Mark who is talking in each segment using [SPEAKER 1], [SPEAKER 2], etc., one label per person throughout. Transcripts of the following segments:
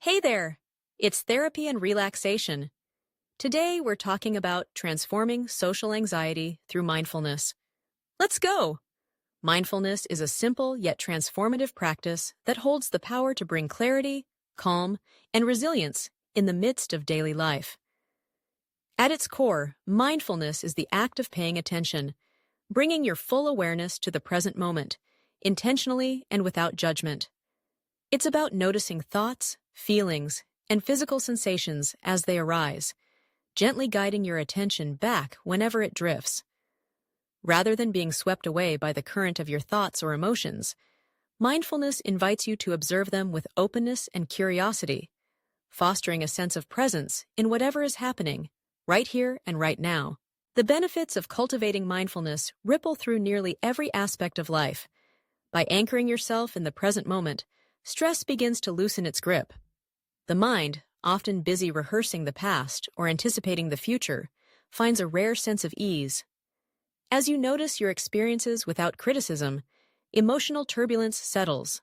[SPEAKER 1] Hey there! It's therapy and relaxation. Today we're talking about transforming social anxiety through mindfulness. Let's go! Mindfulness is a simple yet transformative practice that holds the power to bring clarity, calm, and resilience in the midst of daily life. At its core, mindfulness is the act of paying attention, bringing your full awareness to the present moment, intentionally and without judgment. It's about noticing thoughts, feelings, and physical sensations as they arise, gently guiding your attention back whenever it drifts. Rather than being swept away by the current of your thoughts or emotions, mindfulness invites you to observe them with openness and curiosity, fostering a sense of presence in whatever is happening, right here and right now. The benefits of cultivating mindfulness ripple through nearly every aspect of life. By anchoring yourself in the present moment, stress begins to loosen its grip. The mind, often busy rehearsing the past or anticipating the future, finds a rare sense of ease. As you notice your experiences without criticism, emotional turbulence settles.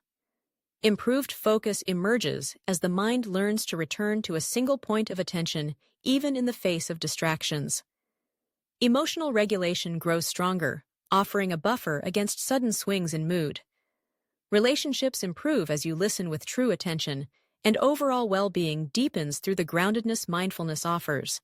[SPEAKER 1] Improved focus emerges as the mind learns to return to a single point of attention, even in the face of distractions. Emotional regulation grows stronger, offering a buffer against sudden swings in mood. Relationships improve as you listen with true attention, and overall well-being deepens through the groundedness mindfulness offers.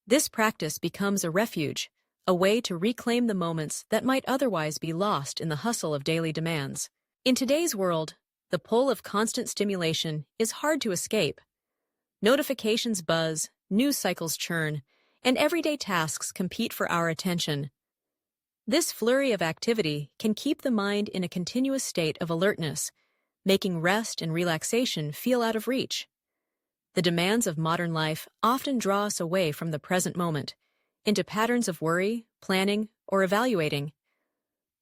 [SPEAKER 1] This practice becomes a refuge, a way to reclaim the moments that might otherwise be lost in the hustle of daily demands. In today's world, the pull of constant stimulation is hard to escape. Notifications buzz, news cycles churn, and everyday tasks compete for our attention. This flurry of activity can keep the mind in a continuous state of alertness, making rest and relaxation feel out of reach. The demands of modern life often draw us away from the present moment, into patterns of worry, planning, or evaluating.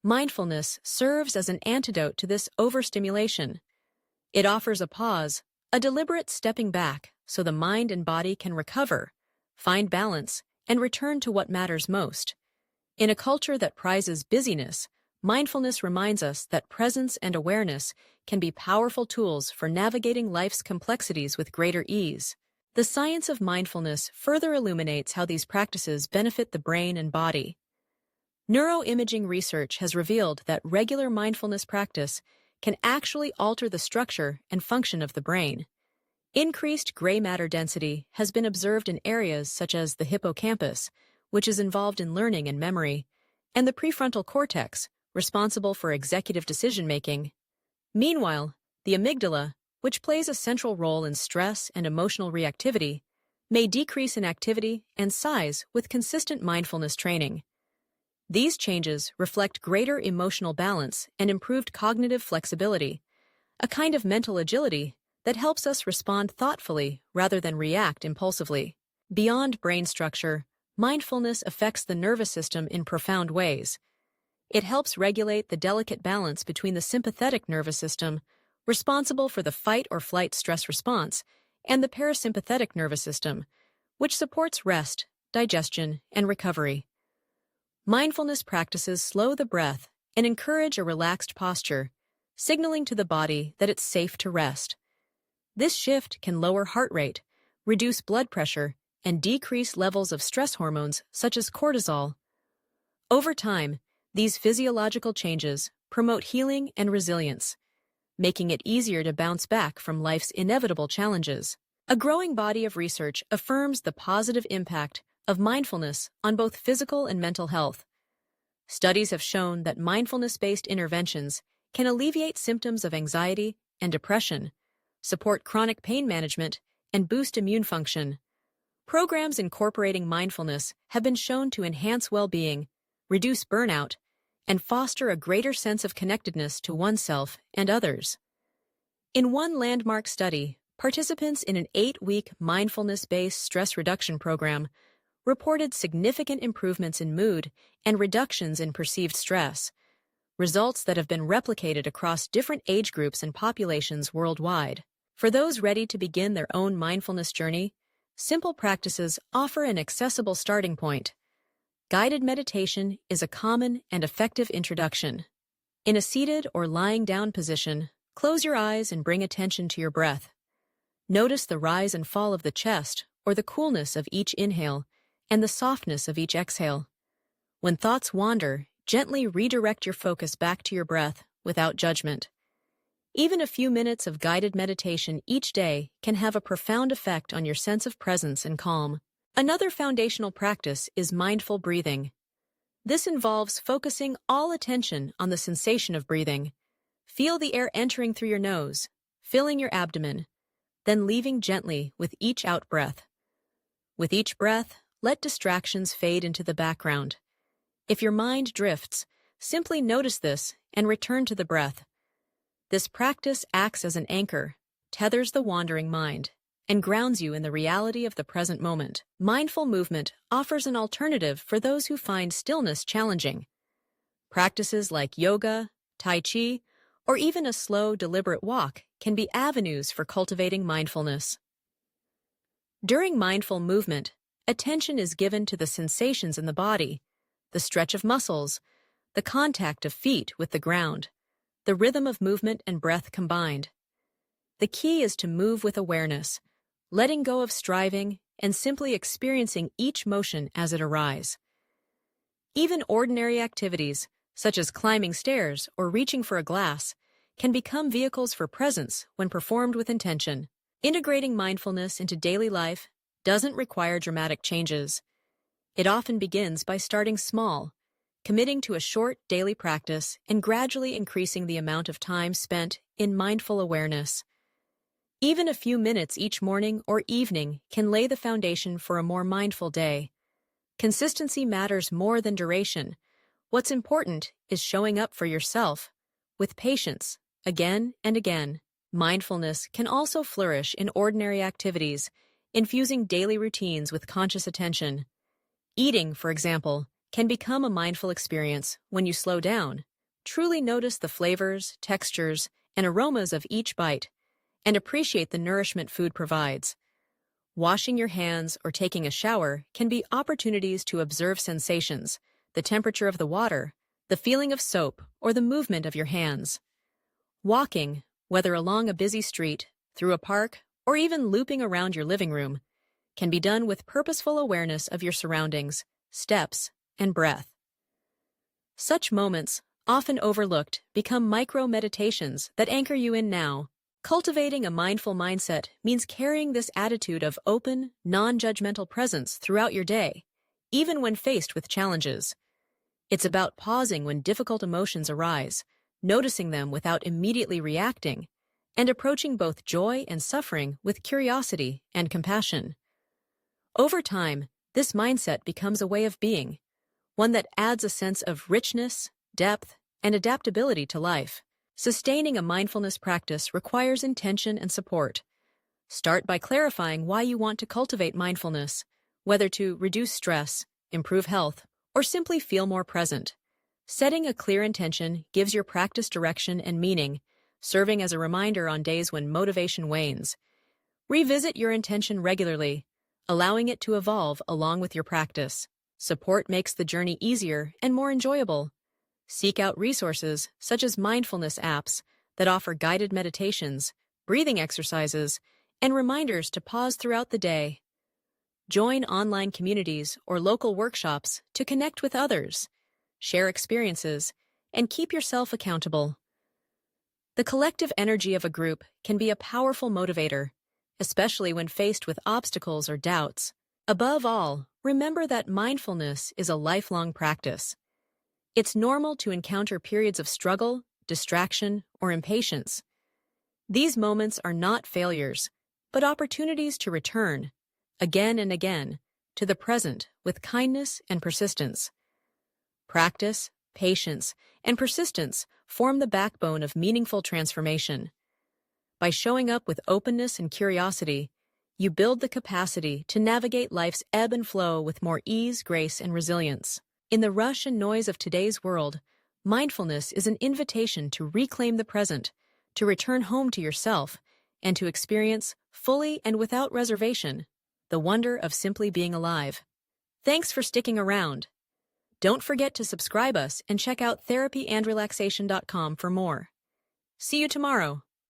[SPEAKER 1] Mindfulness serves as an antidote to this overstimulation. It offers a pause, a deliberate stepping back, so the mind and body can recover, find balance, and return to what matters most. In a culture that prizes busyness, mindfulness reminds us that presence and awareness can be powerful tools for navigating life's complexities with greater ease. The science of mindfulness further illuminates how these practices benefit the brain and body. Neuroimaging research has revealed that regular mindfulness practice can actually alter the structure and function of the brain. Increased gray matter density has been observed in areas such as the hippocampus, which is involved in learning and memory, and the prefrontal cortex, responsible for executive decision-making. Meanwhile, the amygdala, which plays a central role in stress and emotional reactivity, may decrease in activity and size with consistent mindfulness training. These changes reflect greater emotional balance and improved cognitive flexibility, a kind of mental agility that helps us respond thoughtfully rather than react impulsively. Beyond brain structure, mindfulness affects the nervous system in profound ways. It helps regulate the delicate balance between the sympathetic nervous system, responsible for the fight-or-flight stress response, and the parasympathetic nervous system, which supports rest, digestion, and recovery. Mindfulness practices slow the breath and encourage a relaxed posture, signaling to the body that it's safe to rest. This shift can lower heart rate, reduce blood pressure, and decrease levels of stress hormones such as cortisol. Over time, these physiological changes promote healing and resilience, making it easier to bounce back from life's inevitable challenges. A growing body of research affirms the positive impact of mindfulness on both physical and mental health. Studies have shown that mindfulness-based interventions can alleviate symptoms of anxiety and depression, support chronic pain management, and boost immune function. Programs incorporating mindfulness have been shown to enhance well-being, reduce burnout, and foster a greater sense of connectedness to oneself and others. In one landmark study, participants in an 8-week mindfulness-based stress reduction program reported significant improvements in mood and reductions in perceived stress, results that have been replicated across different age groups and populations worldwide. For those ready to begin their own mindfulness journey, simple practices offer an accessible starting point. Guided meditation is a common and effective introduction. In a seated or lying down position, close your eyes and bring attention to your breath. Notice the rise and fall of the chest or the coolness of each inhale and the softness of each exhale. When thoughts wander, gently redirect your focus back to your breath without judgment. Even a few minutes of guided meditation each day can have a profound effect on your sense of presence and calm. Another foundational practice is mindful breathing. This involves focusing all attention on the sensation of breathing. Feel the air entering through your nose, filling your abdomen, then leaving gently with each out-breath. With each breath, let distractions fade into the background. If your mind drifts, simply notice this and return to the breath. This practice acts as an anchor, tethers the wandering mind, and grounds you in the reality of the present moment. Mindful movement offers an alternative for those who find stillness challenging. Practices like yoga, tai chi, or even a slow, deliberate walk can be avenues for cultivating mindfulness. During mindful movement, attention is given to the sensations in the body, the stretch of muscles, the contact of feet with the ground, the rhythm of movement and breath combined. The key is to move with awareness, letting go of striving and simply experiencing each motion as it arises. Even ordinary activities, such as climbing stairs or reaching for a glass, can become vehicles for presence when performed with intention. Integrating mindfulness into daily life doesn't require dramatic changes. It often begins by starting small, committing to a short daily practice and gradually increasing the amount of time spent in mindful awareness. Even a few minutes each morning or evening can lay the foundation for a more mindful day. Consistency matters more than duration. What's important is showing up for yourself, with patience, again and again. Mindfulness can also flourish in ordinary activities, infusing daily routines with conscious attention. Eating, for example, can become a mindful experience when you slow down, truly notice the flavors, textures, and aromas of each bite, and appreciate the nourishment food provides. Washing your hands or taking a shower can be opportunities to observe sensations, the temperature of the water, the feeling of soap, or the movement of your hands. Walking, whether along a busy street, through a park, or even looping around your living room, can be done with purposeful awareness of your surroundings, steps, and breath. Such moments, often overlooked, become micro-meditations that anchor you in now. Cultivating a mindful mindset means carrying this attitude of open, non-judgmental presence throughout your day, even when faced with challenges. It's about pausing when difficult emotions arise, noticing them without immediately reacting, and approaching both joy and suffering with curiosity and compassion. Over time, this mindset becomes a way of being, one that adds a sense of richness, depth, and adaptability to life. Sustaining a mindfulness practice requires intention and support. Start by clarifying why you want to cultivate mindfulness, whether to reduce stress, improve health, or simply feel more present. Setting a clear intention gives your practice direction and meaning, serving as a reminder on days when motivation wanes. Revisit your intention regularly, allowing it to evolve along with your practice. Support makes the journey easier and more enjoyable. Seek out resources such as mindfulness apps that offer guided meditations, breathing exercises, and reminders to pause throughout the day. Join online communities or local workshops to connect with others, share experiences, and keep yourself accountable. The collective energy of a group can be a powerful motivator, especially when faced with obstacles or doubts. Above all, remember that mindfulness is a lifelong practice. It's normal to encounter periods of struggle, distraction, or impatience. These moments are not failures, but opportunities to return, again and again, to the present with kindness and persistence. Practice, patience, and persistence form the backbone of meaningful transformation. By showing up with openness and curiosity, you build the capacity to navigate life's ebb and flow with more ease, grace, and resilience. In the rush and noise of today's world, mindfulness is an invitation to reclaim the present, to return home to yourself, and to experience, fully and without reservation, the wonder of simply being alive. Thanks for sticking around. Don't forget to subscribe us and check out therapyandrelaxation.com for more. See you tomorrow.